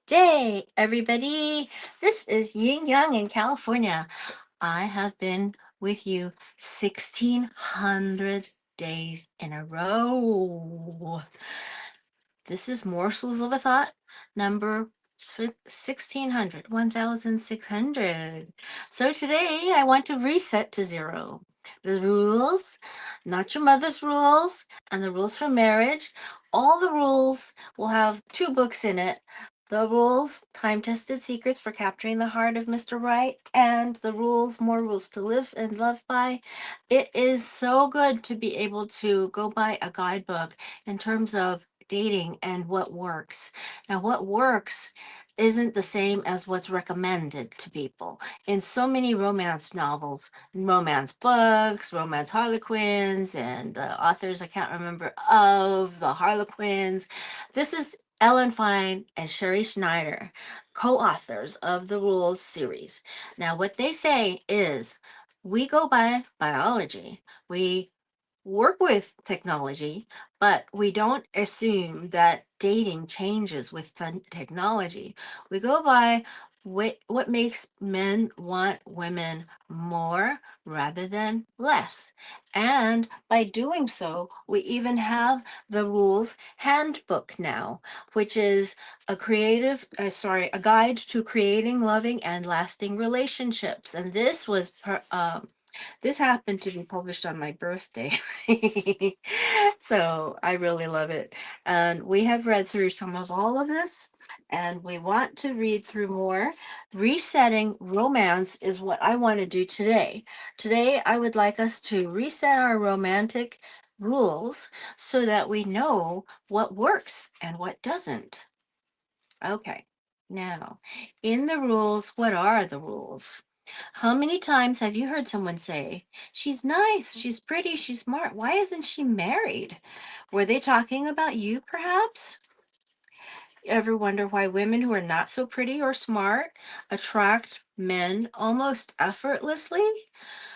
day, everybody. This is Yin Yang in California. I have been with you 1,600 days in a row. This is Morsels of a Thought, number 1,600, 1,600. So today I want to reset to zero. The rules, not your mother's rules, and the rules for marriage. All the rules will have two books in it. The rules, time tested secrets for capturing the heart of Mr. Right, and the rules, more rules to live and love by. It is so good to be able to go by a guidebook in terms of dating and what works. Now, what works isn't the same as what's recommended to people. In so many romance novels, romance books, romance harlequins, and the authors I can't remember of the harlequins. This is Ellen Fein and Sherrie Schneider, co authors of the Rules series. Now, what they say is we go by biology. We work with technology, but we don't assume that dating changes with technology. We go by what makes men want women more rather than less. And by doing so, we even have the rules handbook now, which is a guide to creating loving and lasting relationships. And this happened to be published on my birthday. So I really love it. And we have read through some of all of this, and we want to read through more. Resetting romance is what I want to do today. Today, I would like us to reset our romantic rules so that we know what works and what doesn't. Okay. Now, in the rules, what are the rules? How many times have you heard someone say, she's nice, she's pretty, she's smart, why isn't she married? Were they talking about you, perhaps? Ever wonder why women who are not so pretty or smart attract men almost effortlessly?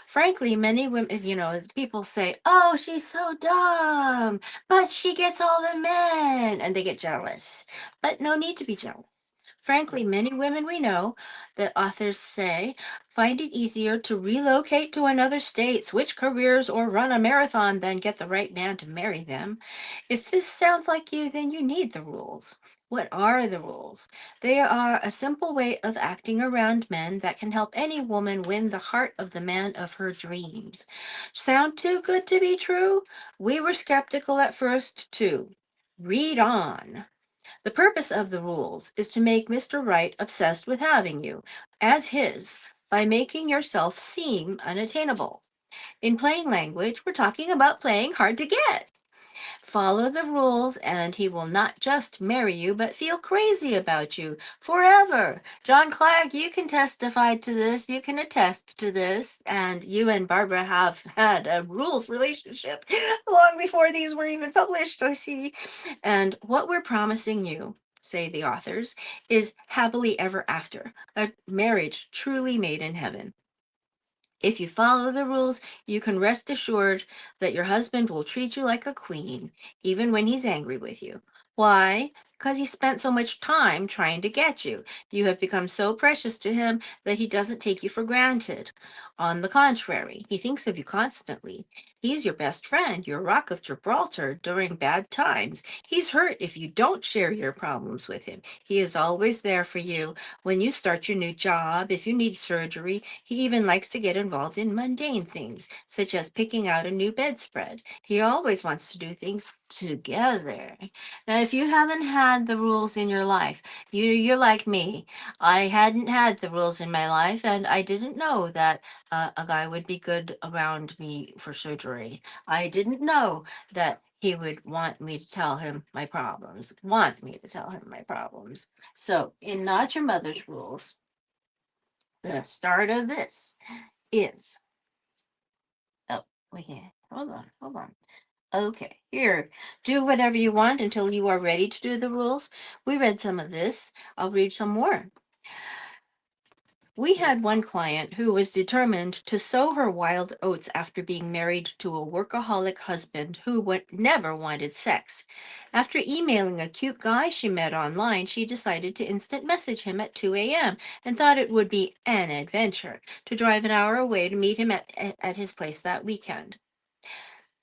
Frankly, many women, as people say, oh, she's so dumb, but she gets all the men, and they get jealous. But no need to be jealous. Frankly, many women we know, the authors say, find it easier to relocate to another state, switch careers, or run a marathon than get the right man to marry them. If this sounds like you, then you need the rules. What are the rules? They are a simple way of acting around men that can help any woman win the heart of the man of her dreams. Sound too good to be true? We were skeptical at first, too. Read on. The purpose of the rules is to make Mr. Right obsessed with having you as his by making yourself seem unattainable. In plain language, we're talking about playing hard to get. Follow the rules, and he will not just marry you, but feel crazy about you forever. John Clark, you can testify to this. You can attest to this. And you and Barbara have had a rules relationship long before these were even published, I see. And what we're promising you, say the authors, is happily ever after, a marriage truly made in heaven. If you follow the rules, you can rest assured that your husband will treat you like a queen, even when he's angry with you. Why? Because he spent so much time trying to get you. You have become so precious to him that he doesn't take you for granted. On the contrary, he thinks of you constantly. He's your best friend, your rock of Gibraltar during bad times. He's hurt if you don't share your problems with him. He is always there for you when you start your new job, if you need surgery. He even likes to get involved in mundane things, such as picking out a new bedspread. He always wants to do things together. Now, if you haven't had the rules in your life, you're like me. I hadn't had the rules in my life, and I didn't know that a guy would be good around me for surgery. I didn't know that he would want me to tell him my problems, want me to tell him my problems. So, in Not Your Mother's Rules, the start of this is, oh, wait, hold on. Okay, here, do whatever you want until you are ready to do the rules. We read some of this. I'll read some more. We had one client who was determined to sow her wild oats after being married to a workaholic husband who never wanted sex. After emailing a cute guy she met online, she decided to instant message him at 2 a.m. and thought it would be an adventure to drive an hour away to meet him at his place that weekend.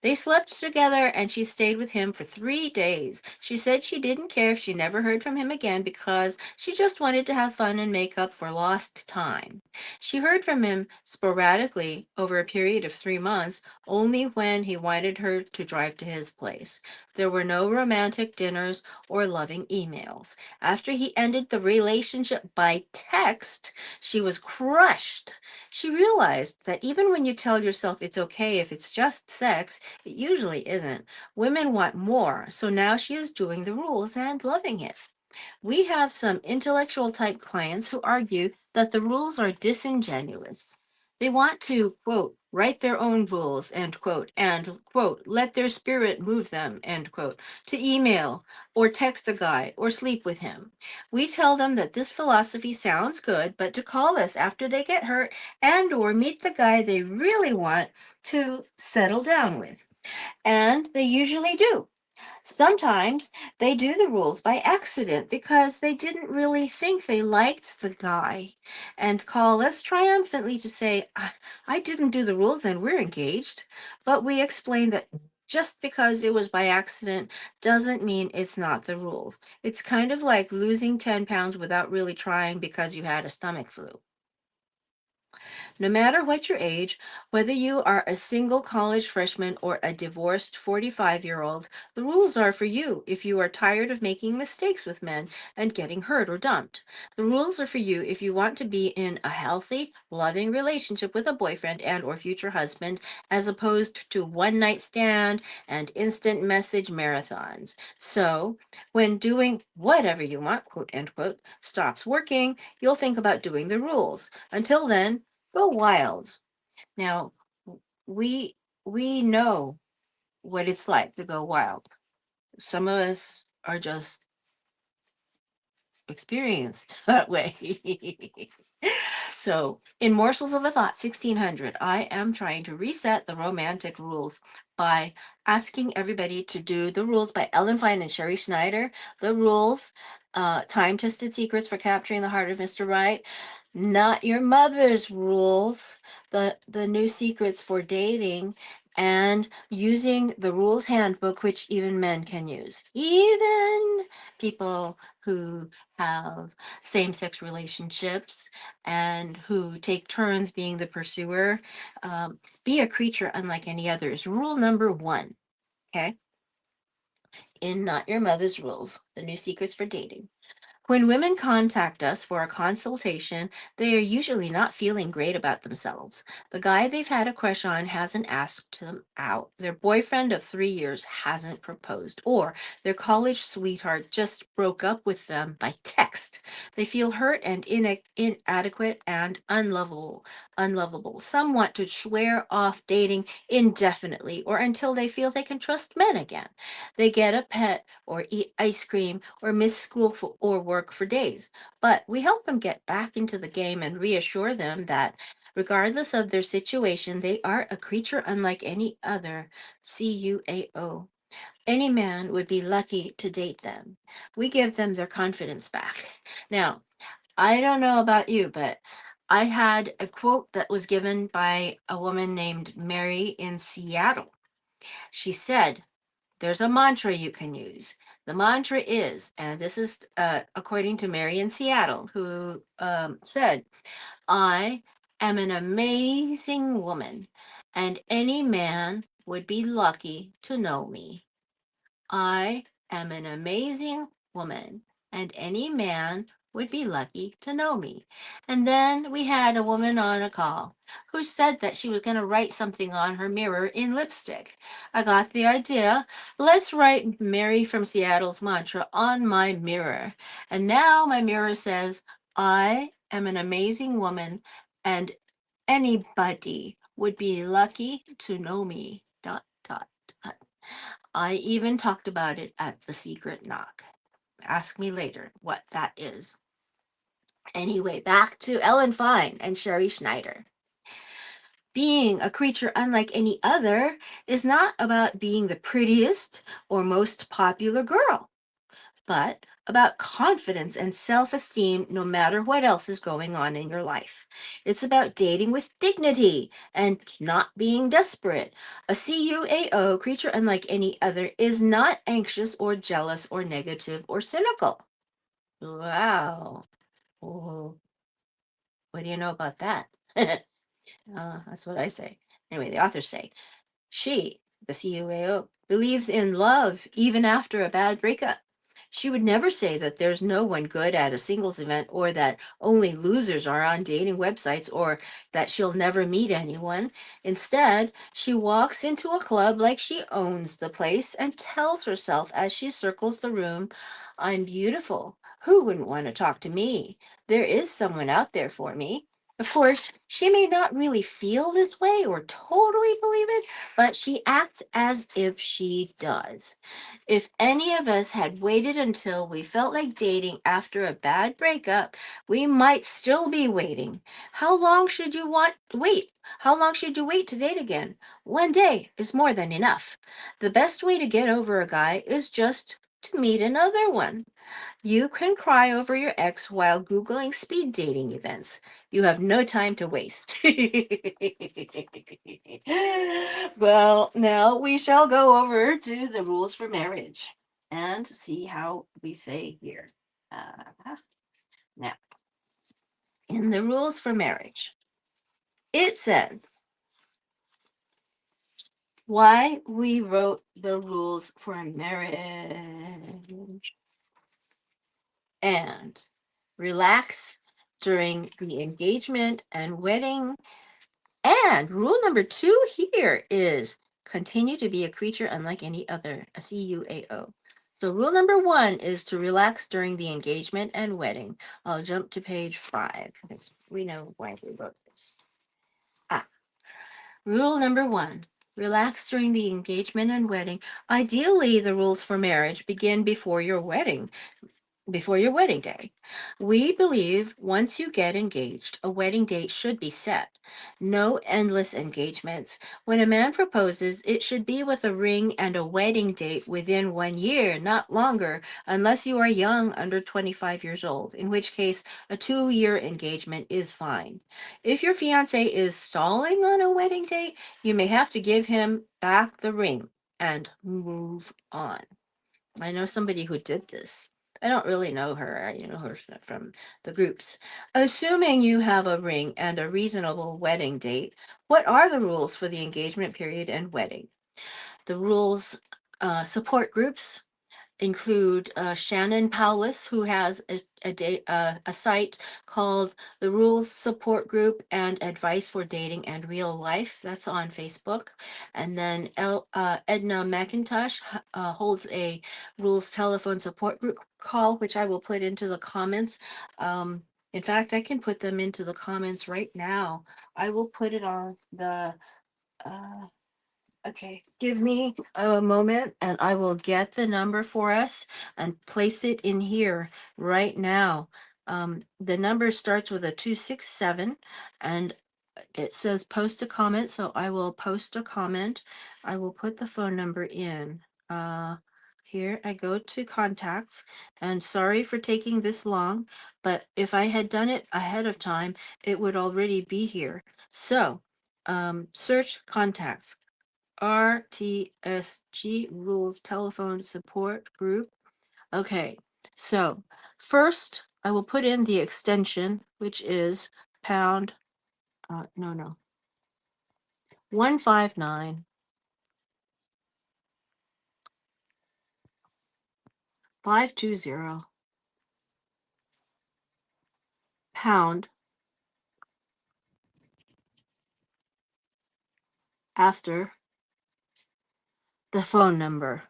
They slept together and she stayed with him for 3 days. She said she didn't care if she never heard from him again because she just wanted to have fun and make up for lost time. She heard from him sporadically over a period of 3 months, only when he wanted her to drive to his place. There were no romantic dinners or loving emails. After he ended the relationship by text, she was crushed. She realized that even when you tell yourself it's okay if it's just sex, it usually isn't. Women want more, so now she is doing the rules and loving it. We have some intellectual type clients who argue that the rules are disingenuous. They want to, quote, write their own rules, end quote, and, quote, let their spirit move them, end quote, to email or text a guy or sleep with him. We tell them that this philosophy sounds good, but to call us after they get hurt and or meet the guy they really want to settle down with. And they usually do. Sometimes they do the rules by accident because they didn't really think they liked the guy and call us triumphantly to say, I didn't do the rules and we're engaged." But we explain that just because it was by accident doesn't mean it's not the rules. It's kind of like losing 10 pounds without really trying because you had a stomach flu. No matter what your age, whether you are a single college freshman or a divorced 45-year-old, the rules are for you if you are tired of making mistakes with men and getting hurt or dumped. The rules are for you if you want to be in a healthy, loving relationship with a boyfriend and or future husband as opposed to one night stand and instant message marathons. So, when doing whatever you want, quote unquote, stops working, you'll think about doing the rules. Until then, go wild. Now, we we know what it's like to go wild. Some of us are just experienced that way. So, in Morsels of a Thought 1600, I am trying to reset the romantic rules by asking everybody to do the rules by Fein and Sherrie Schneider. The rules, time tested secrets for capturing the heart of Mr. Right. Not Your Mother's Rules, the new secrets for dating, and using the rules handbook, which even men can use. Even people who have same sex relationships and who take turns being the pursuer. Be a creature unlike any others. Rule number one, okay, in Not Your Mother's Rules, the new secrets for dating. When women contact us for a consultation, they are usually not feeling great about themselves. The guy they've had a crush on hasn't asked them out. Their boyfriend of 3 years hasn't proposed, or their college sweetheart just broke up with them by text. They feel hurt and inadequate and unlovable. Some want to swear off dating indefinitely or until they feel they can trust men again. They get a pet or eat ice cream or miss school or work for days. But we help them get back into the game and reassure them that regardless of their situation, they are a creature unlike any other. CUAO. Any man would be lucky to date them. We give them their confidence back. Now, I don't know about you, but I had a quote that was given by a woman named Mary in Seattle. She said, there's a mantra you can use. The mantra is, and this is according to Mary in Seattle, who said, I am an amazing woman, and any man would be lucky to know me. I am an amazing woman, and any man would be lucky to know me. And then we had a woman on a call who said that she was going to write something on her mirror in lipstick. I got the idea. Let's write Mary from Seattle's mantra on my mirror. And now my mirror says, I am an amazing woman, and anybody would be lucky to know me. Dot, dot, dot. I even talked about it at the secret knock. Ask me later what that is. Anyway, back to Ellen Fein and Sherrie Schneider. Being a creature unlike any other is not about being the prettiest or most popular girl, but about confidence and self esteem no matter what else is going on in your life. It's about dating with dignity and not being desperate. A CUAO, creature unlike any other, is not anxious or jealous or negative or cynical. Wow. Oh, what do you know about that? That's what I say. Anyway, the authors say she, the CUAO, believes in love even after a bad breakup. She would never say that there's no one good at a singles event or that only losers are on dating websites or that she'll never meet anyone. Instead, she walks into a club like she owns the place and tells herself as she circles the room, I'm beautiful. Who wouldn't want to talk to me? There is someone out there for me. Of course, she may not really feel this way or totally believe it, but she acts as if she does. If any of us had waited until we felt like dating after a bad breakup, we might still be waiting. How long should you wait? How long should you wait to date again? One day is more than enough. The best way to get over a guy is just to meet another one. You can cry over your ex while Googling speed dating events. You have no time to waste. Well, now we shall go over to the rules for marriage and see how we say here. Now, in the rules for marriage, it says why we wrote the rules for marriage and relax during the engagement and wedding. And rule number 2 here is continue to be a creature unlike any other, a CUAO. So rule number 1 is to relax during the engagement and wedding. I'll jump to page 5 because we know why we wrote this. Rule number 1. Relax during the engagement and wedding. Ideally, the rules for marriage begin before your wedding day. We believe once you get engaged, a wedding date should be set. No endless engagements. When a man proposes, it should be with a ring and a wedding date within 1 year, not longer, unless you are young, under 25 years old, in which case a 2-year engagement is fine. If your fiance is stalling on a wedding date, you may have to give him back the ring and move on. I know somebody who did this. I don't really know her. I know her from the groups. Assuming you have a ring and a reasonable wedding date, what are the rules for the engagement period and wedding? The rules support groups include Shannon Powless, who has a site called the Rules Support Group and Advice for Dating and Real Life. That's on Facebook. And then Edna McIntosh holds a Rules Telephone Support Group call, which I will put into the comments. In fact, I can put them into the comments right now. I will put it on the uh, Okay, give me a moment and I will get the number for us and place it in here right now. The number starts with a 267 and it says post a comment. So I will post a comment. I will put the phone number in. Here I go to contacts and sorry for taking this long, but if I had done it ahead of time, it would already be here. So search contacts. RTSG Rules Telephone Support Group. Okay, so first I will put in the extension, which is pound, 159 520 pound after the phone number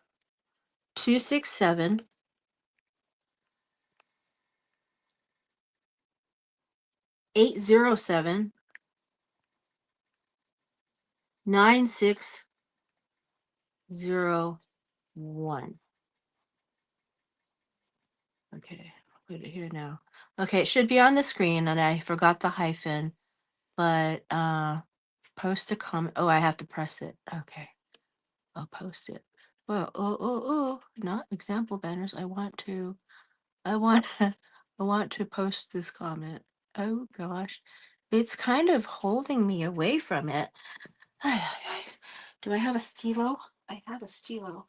267 807 9601. Okay. put it here now. Okay, it should be on the screen, and I forgot the hyphen, but post a comment. Oh, I have to press it. Okay, I'll post it. Well, not example banners. I want, I want to post this comment. Oh gosh, it's kind of holding me away from it. Do I have a stilo? I have a stilo.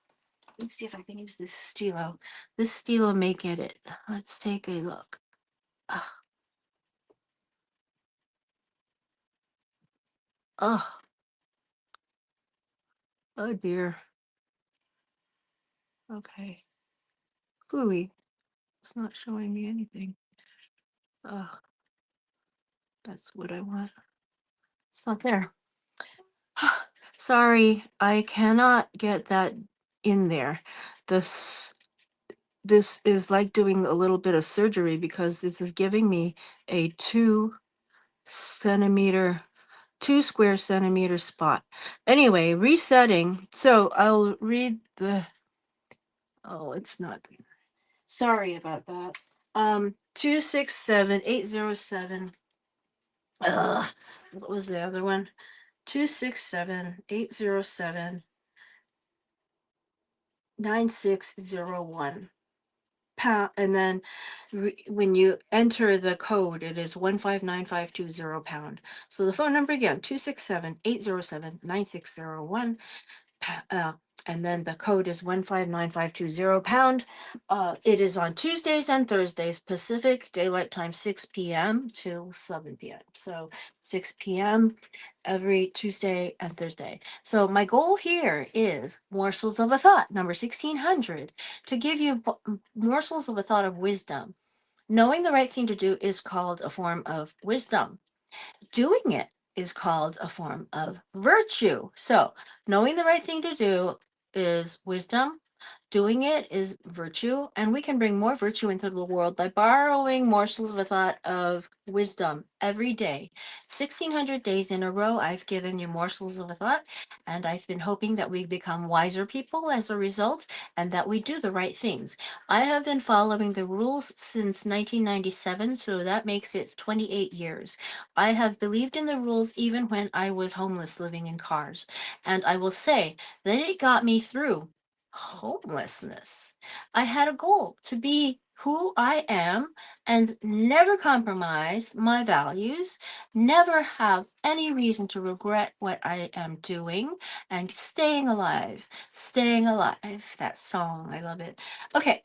Let's see if I can use this stilo. This stilo may get it. Let's take a look. Ah, oh, oh dear. Okay. Hooey. It's not showing me anything. Oh, that's what I want. It's not there. Sorry, I cannot get that in there. This this is like doing a little bit of surgery because this is giving me a 2 centimeter, 2 square centimeter spot. Anyway, resetting. So I'll read the, oh, it's not, sorry about that. 267807. What was the other one? 267-807-9601. Pound, and then when you enter the code, it is 159,520 pound. So the phone number again, 267-807-9601. Uh, and then the code is 159,520 pound. It is on Tuesdays and Thursdays, Pacific Daylight Time, 6 p.m. to 7 p.m. So 6 p.m. every Tuesday and Thursday. So my goal here is morsels of a thought, number 1600, to give you morsels of a thought of wisdom. Knowing the right thing to do is called a form of wisdom. Doing it is called a form of virtue. So, knowing the right thing to do is wisdom. Doing it is virtue, and we can bring more virtue into the world by borrowing morsels of a thought of wisdom every day. 1600 days in a row, I've given you morsels of a thought, and I've been hoping that we become wiser people as a result and that we do the right things. I have been following the rules since 1997, so that makes it 28 years. I have believed in the rules even when I was homeless living in cars, and I will say that it got me through homelessness. I had a goal to be who I am and never compromise my values, never have any reason to regret what I am doing, and staying alive. Staying alive. That song, I love it. Okay.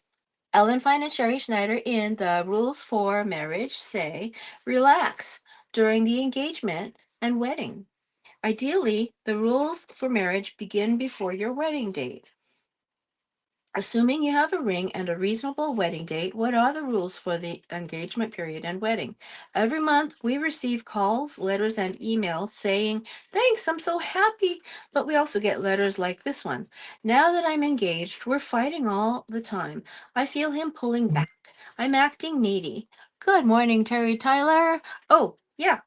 Ellen Fein and Sherrie Schneider in the Rules for Marriage say relax during the engagement and wedding. Ideally, the rules for marriage begin before your wedding date. Assuming you have a ring and a reasonable wedding date, what are the rules for the engagement period and wedding? Every month, we receive calls, letters, and emails saying, thanks, I'm so happy. But we also get letters like this one. Now that I'm engaged, we're fighting all the time. I feel him pulling back. I'm acting needy. Good morning, Terry Tyler. Oh, yeah,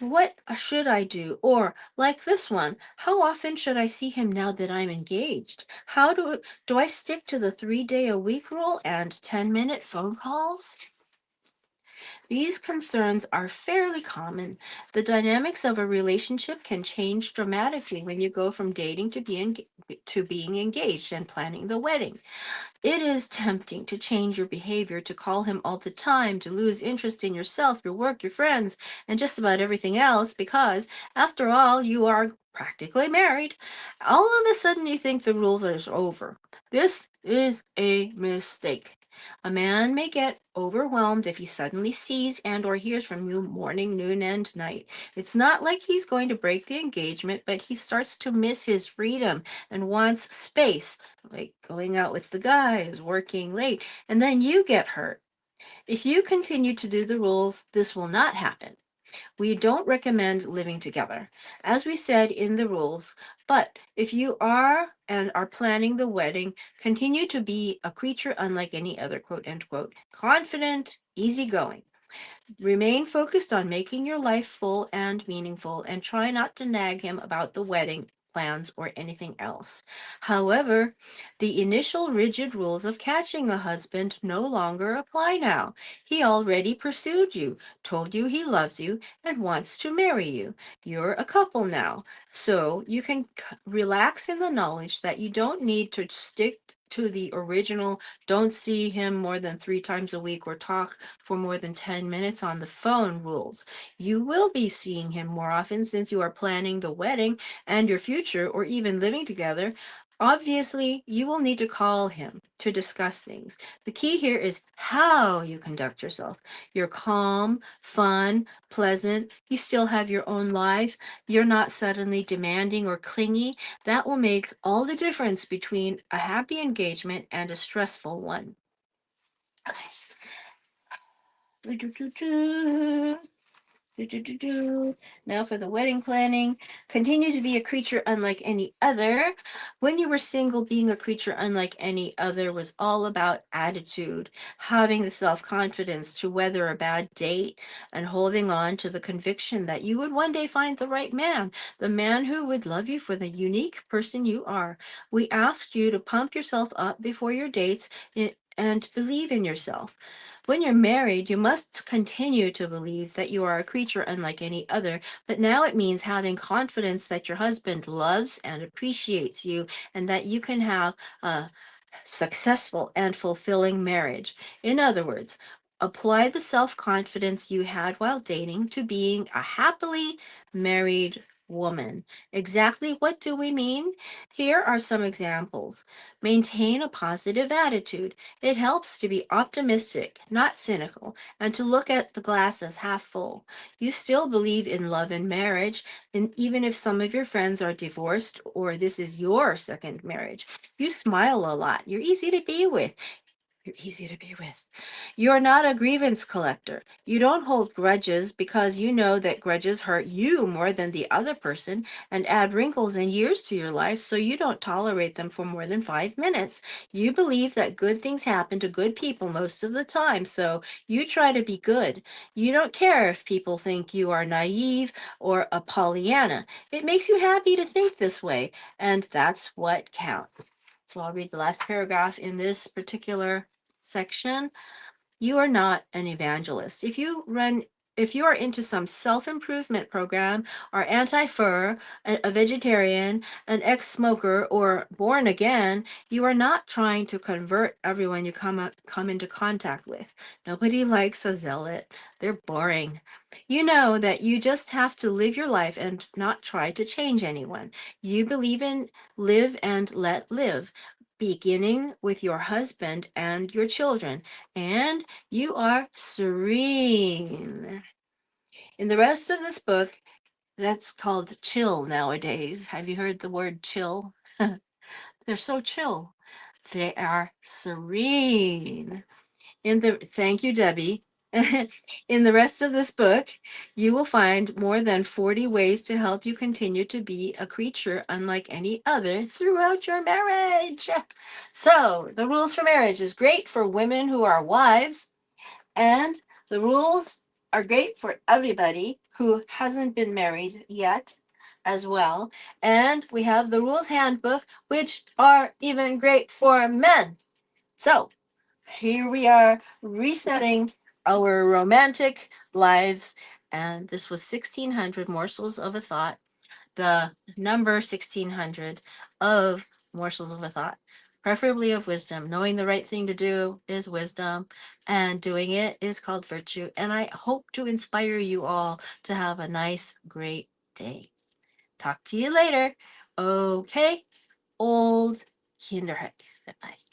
what should I do? Or like this one, how often should I see him now that I'm engaged? How do I stick to the 3 day a week rule and 10-minute phone calls? These concerns are fairly common. The dynamics of a relationship can change dramatically when you go from dating to being engaged and planning the wedding. It is tempting to change your behavior, to call him all the time, to lose interest in yourself, your work, your friends, and just about everything else because, after all, you are practically married. All of a sudden, you think the rules are over. This is a mistake. A man may get overwhelmed if he suddenly sees and or hears from you morning, noon, and night. It's not like he's going to break the engagement, but he starts to miss his freedom and wants space, like going out with the guys, working late, and then you get hurt. If you continue to do the rules, this will not happen. We don't recommend living together, as we said in the rules, but if you are and are planning the wedding, continue to be a creature unlike any other, quote unquote, confident, easygoing. Remain focused on making your life full and meaningful and try not to nag him about the wedding plans or anything else. However, the initial rigid rules of catching a husband no longer apply now. He already pursued you, told you he loves you, and wants to marry you. You're a couple now, so you can relax in the knowledge that you don't need to stick to the original don't see him more than 3 times a week or talk for more than 10 minutes on the phone rules. You will be seeing him more often since you are planning the wedding and your future or even living together. Obviously, you will need to call him to discuss things. The key here is how you conduct yourself. You're calm, fun, pleasant. You still have your own life. You're not suddenly demanding or clingy. That will make all the difference between a happy engagement and a stressful one. Okay. Now for the wedding planning. Continue to be a creature unlike any other. When you were single, being a creature unlike any other was all about attitude, having the self-confidence to weather a bad date, and holding on to the conviction that you would one day find the man who would love you for the unique person you are. We asked you to pump yourself up before your dates and believe in yourself. When you're married, you must continue to believe that you are a creature unlike any other, but now it means having confidence that your husband loves and appreciates you and that you can have a successful and fulfilling marriage. In other words, apply the self confidence you had while dating to being a happily married woman. Exactly what do we mean? Here are some examples. Maintain a positive attitude. It helps to be optimistic, not cynical, and to look at the glass as half full. You still believe in love and marriage, and even if some of your friends are divorced or this is your second marriage. You smile a lot. You're easy to be with. You're easy to be with. You're not a grievance collector. You don't hold grudges because you know that grudges hurt you more than the other person and add wrinkles and years to your life, so you don't tolerate them for more than 5 minutes. You believe that good things happen to good people most of the time, so you try to be good. You don't care if people think you are naive or a Pollyanna. It makes you happy to think this way, and that's what counts. So I'll read the last paragraph in this particular section. You are not an evangelist. If you are into some self-improvement program, are anti-fur, a vegetarian, an ex-smoker, or born again, you are not trying to convert everyone you come into contact with. Nobody likes a zealot. They're boring. You know that you just have to live your life and not try to change anyone. You believe in live and let live, beginning with your husband and your children, and you are serene. In the rest of this book, that's called chill nowadays. Have you heard the word chill? They're so chill. They are serene. Thank you, Debbie. In the rest of this book, you will find more than 40 ways to help you continue to be a creature unlike any other throughout your marriage. So, the rules for marriage is great for women who are wives, and the rules are great for everybody who hasn't been married yet as well. And we have the rules handbook, which are even great for men. So, here we are resetting our romantic lives. And this was 1600 morsels of a thought, the number 1600 of morsels of a thought, preferably of wisdom. Knowing the right thing to do is wisdom, and doing it is called virtue. And I hope to inspire you all to have a nice, great day. Talk to you later. Okay, old Kinderheck. Bye.